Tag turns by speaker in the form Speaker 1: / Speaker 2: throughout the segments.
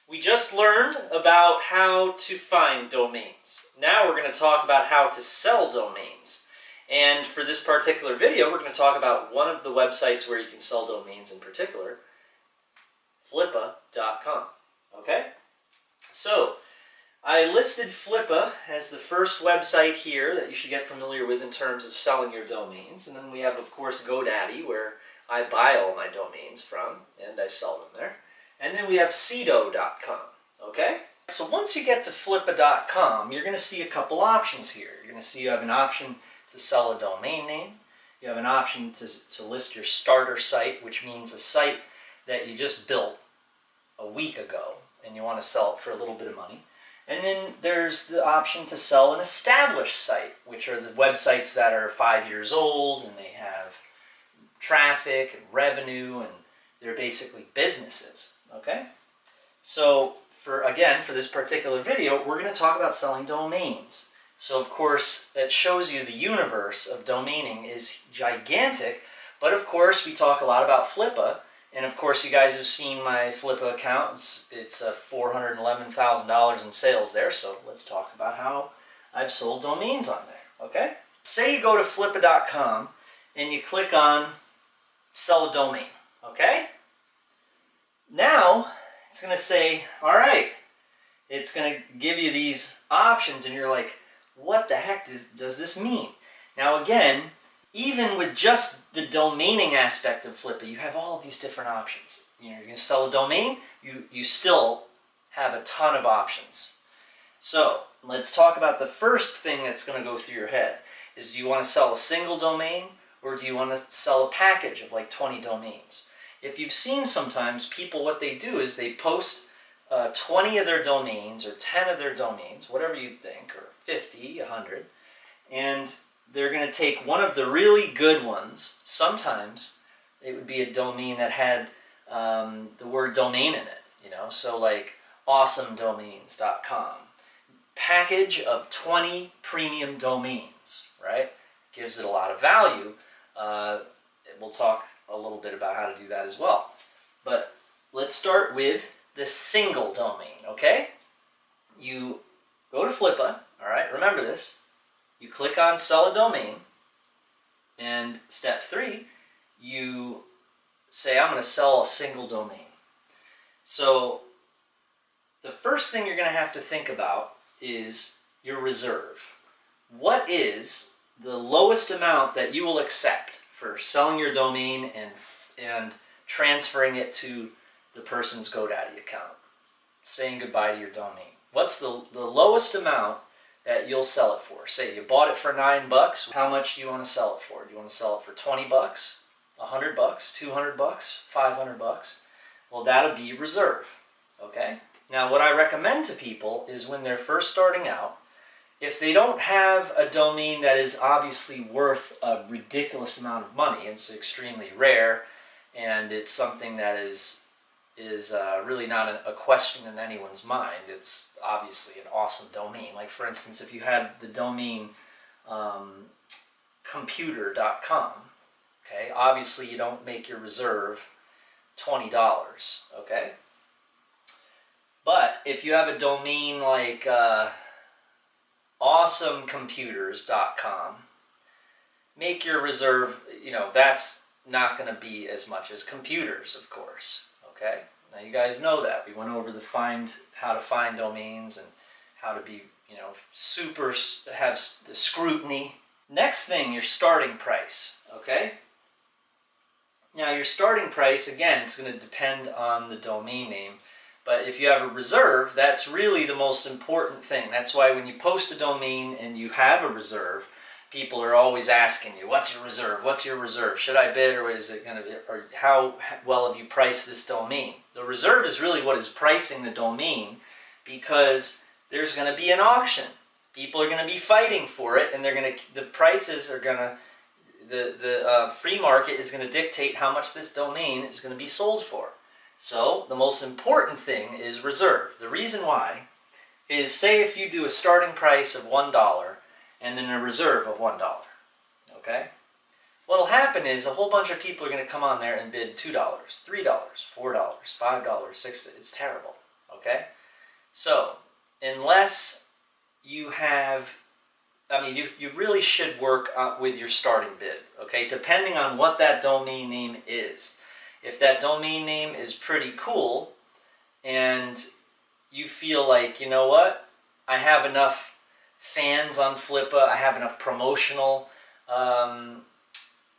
Speaker 1: We just learned about how to find domains. Now we're going to talk about how to sell domains. And for this particular video, we're going to talk about one of the websites where you can sell domains in particular, Flippa.com. Okay? So, I listed Flippa as the first website here that you should get familiar with in terms of selling your domains. And then we have, of course, GoDaddy, where I buy all my domains from, and I sell them there. And then we have Cedo.com, okay? So once you get to Flippa.com, you're going to see a couple options here. You're going to see you have an option to sell a domain name. You have an option to list your starter site, which means a site that you just built a week ago, and you want to sell it for a little bit of money. And then there's the option to sell an established site, which are the websites that are 5 years old, and they have traffic and revenue, and they're basically businesses. Okay, so for this particular video, we're going to talk about selling domains. So of course, that shows you the universe of domaining is gigantic, but of course we talk a lot about Flippa, and of course you guys have seen my Flippa account. It's $411,000 in sales there, so let's talk about how I've sold domains on there, okay? Say you go to Flippa.com and you click on sell a domain, okay? Now, it's going to say, all right, it's going to give you these options, and you're like, what the heck does this mean? Now again, even with just the domaining aspect of Flippa, you have all of these different options. You're going to sell a domain, you still have a ton of options. So, let's talk about the first thing that's going to go through your head. Is, do you want to sell a single domain, or do you want to sell a package of like 20 domains? If you've seen sometimes people, what they do is they post 20 of their domains or 10 of their domains, whatever you think, or 50, 100, and they're going to take one of the really good ones. Sometimes it would be a domain that had the word domain in it, you know, so like awesomedomains.com. Package of 20 premium domains, right? Gives it a lot of value. We'll talk a little bit about how to do that as well. But let's start with the single domain, okay? You go to Flippa, all right? Remember this. You click on sell a domain, and step 3, you say, I'm going to sell a single domain. So the first thing you're going to have to think about is your reserve. What is the lowest amount that you will accept for selling your domain and transferring it to the person's GoDaddy account, saying goodbye to your domain? What's the lowest amount that you'll sell it for? Say you bought it for $9. How much do you want to sell it for? Do you want to sell it for $20, $100, $200, $500? Well, that'll be reserve, okay? Now, what I recommend to people is when they're first starting out, if they don't have a domain that is obviously worth a ridiculous amount of money, it's extremely rare, and it's something that is really not a question in anyone's mind. It's obviously an awesome domain. Like for instance, if you had the domain computer.com, okay, obviously you don't make your reserve $20, okay? But if you have a domain like awesomecomputers.com, make your reserve, you know, that's not going to be as much as computers, of course, okay? Now you guys know that. We went over how to find domains and how to be, you know, have the scrutiny. Next thing, your starting price, okay? Now your starting price, again, it's going to depend on the domain name. But if you have a reserve, that's really the most important thing. That's why when you post a domain and you have a reserve, people are always asking you, what's your reserve? What's your reserve? Should I bid, or is it going to be, or how well have you priced this domain? The reserve is really what is pricing the domain, because there's going to be an auction. People are going to be fighting for it, and the prices are going to, the free market is going to dictate how much this domain is going to be sold for. So the most important thing is reserve. The reason why is, say if you do a starting price of $1 and then a reserve of $1, okay? What'll happen is a whole bunch of people are going to come on there and bid $2, $3, $4, $5, $6. It's terrible, okay? okay? So, unless you have, you really should work with your starting bid, okay? Depending on what that domain name is. If that domain name is pretty cool and you feel like, you know what, I have enough fans on Flippa, I have enough promotional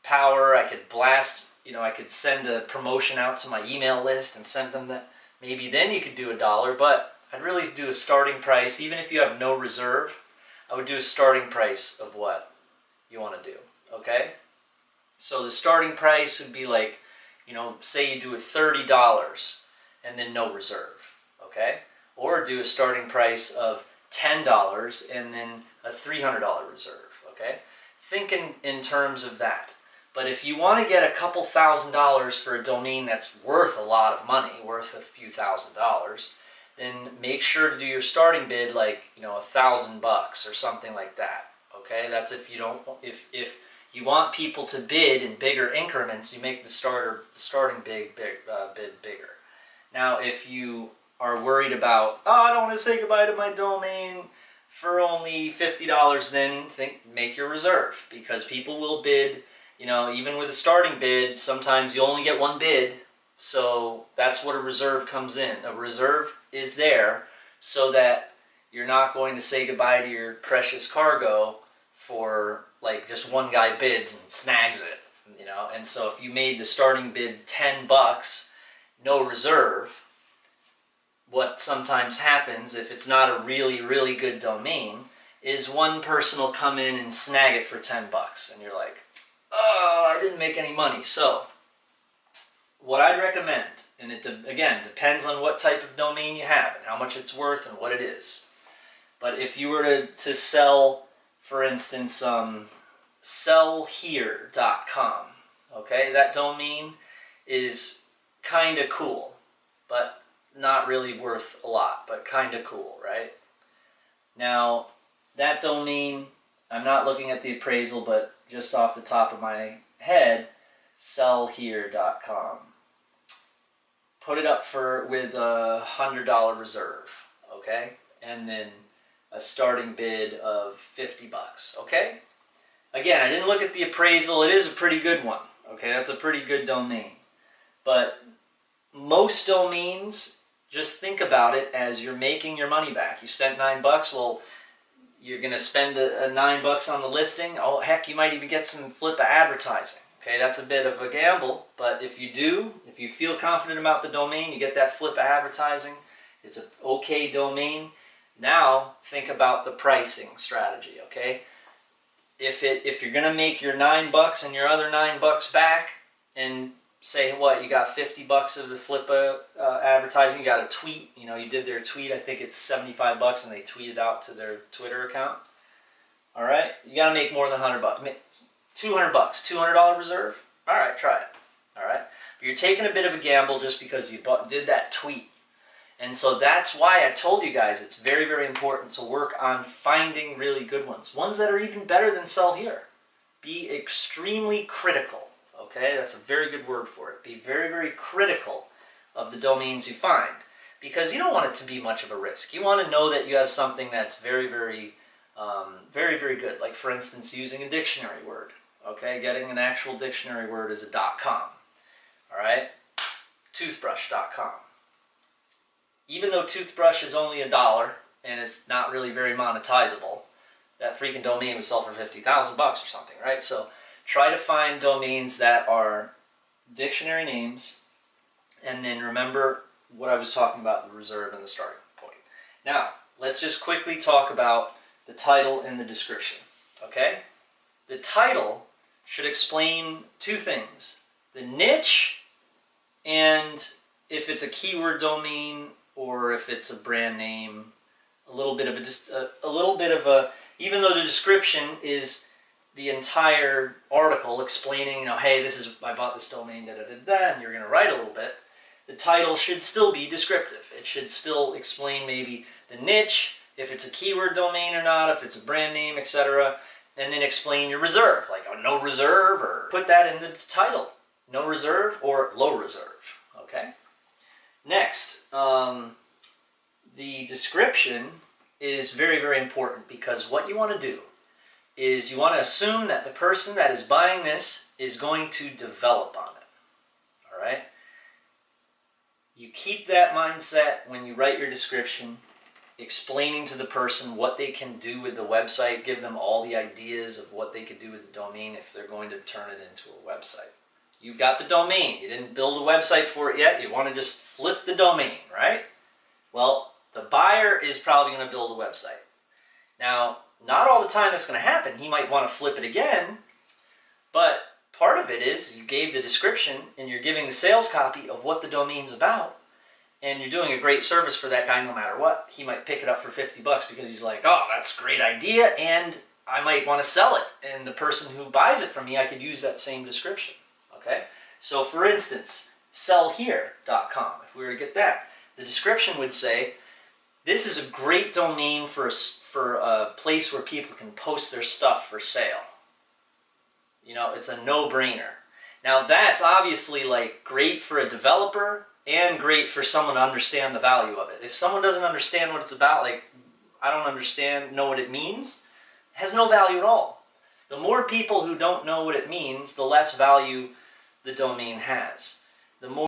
Speaker 1: power, I could blast, I could send a promotion out to my email list and send them that. Maybe then you could do $1, but I'd really do a starting price. Even if you have no reserve, I would do a starting price of what you want to do, okay? So the starting price would be like, say you do a $30 and then no reserve, okay? Or do a starting price of $10 and then a $300 reserve, okay? Think in terms of that. But if you want to get a couple $1,000s for a domain that's worth a lot of money, worth a few $1,000s, then make sure to do your starting bid like, $1,000 or something like that. Okay, that's if you want people to bid in bigger increments, you make the starting bid bigger. Now, if you are worried about, I don't want to say goodbye to my domain for only $50, then make your reserve, because people will bid. Even with a starting bid, sometimes you only get one bid, so that's what a reserve comes in. A reserve is there so that you're not going to say goodbye to your precious cargo for like just one guy bids and snags it, And so if you made the starting bid $10, no reserve, what sometimes happens if it's not a really, really good domain is one person will come in and snag it for $10, and you're like, I didn't make any money. So, what I'd recommend, and it again depends on what type of domain you have and how much it's worth and what it is. But if you were to sell, for instance, sellhere.com, okay, that domain is kind of cool, but not really worth a lot, but kind of cool, right? Now, that domain, I'm not looking at the appraisal, but just off the top of my head, sellhere.com. Put it up with a $100 reserve, okay? And then a starting bid of $50, okay? Again, I didn't look at the appraisal. It is a pretty good one, okay? That's a pretty good domain. But most domains, just think about it as you're making your money back. You spent $9, well, you're going to spend a $9 on the listing. Oh, heck, you might even get some Flippa advertising. Okay, that's a bit of a gamble, but if you feel confident about the domain, you get that Flippa advertising, it's an okay domain. Now, think about the pricing strategy, okay? If you're going to make your $9 and your other $9 back, and say you got $50 of the Flippa advertising, you got a tweet, you did their tweet, I think it's $75 and they tweeted out to their Twitter account. All right, you got to make more than $100. $200, $200 reserve. All right, try it. All right, but you're taking a bit of a gamble just because you did that tweet, and so that's why I told you guys it's very, very important to work on finding really good ones that are even better than Sell Here. Be extremely critical. Okay, that's a very good word for it. Be very, very critical of the domains you find, because you don't want it to be much of a risk. You want to know that you have something that's very, very, very, very good. Like, for instance, using a dictionary word. Okay, getting an actual dictionary word is a .com. All right, toothbrush.com. Even though toothbrush is only $1 and it's not really very monetizable, that freaking domain would sell for $50,000 or something, right? So try to find domains that are dictionary names, and then remember what I was talking about, the reserve and the starting point. Now, let's just quickly talk about the title and the description, okay? The title should explain two things: the niche, and if it's a keyword domain or if it's a brand name, a little bit of a, even though the description is the entire article explaining, hey, I bought this domain, and you're going to write a little bit, the title should still be descriptive. It should still explain maybe the niche, if it's a keyword domain or not, if it's a brand name, etc., and then explain your reserve, like no reserve, or put that in the title, no reserve or low reserve, okay? Next, description is very, very important, because what you want to do is you want to assume that the person that is buying this is going to develop on it. All right? You keep that mindset when you write your description, explaining to the person what they can do with the website, give them all the ideas of what they could do with the domain if they're going to turn it into a website. You've got the domain. You didn't build a website for it yet. You want to just flip the domain, right? Well, the buyer is probably going to build a website. Now, not all the time that's going to happen. He might want to flip it again, but part of it is you gave the description and you're giving the sales copy of what the domain's about, and you're doing a great service for that guy no matter what. He might pick it up for $50 because he's like, oh, that's a great idea, and I might want to sell it. And the person who buys it from me, I could use that same description. Okay? So for instance, sellhere.com, if we were to get that, the description would say, this is a great domain for a place where people can post their stuff for sale. You know, it's a no-brainer. Now that's obviously like great for a developer and great for someone to understand the value of it. If someone doesn't understand what it's about, like I don't know what it means, it has no value at all. The more people who don't know what it means, the less value the domain has. The more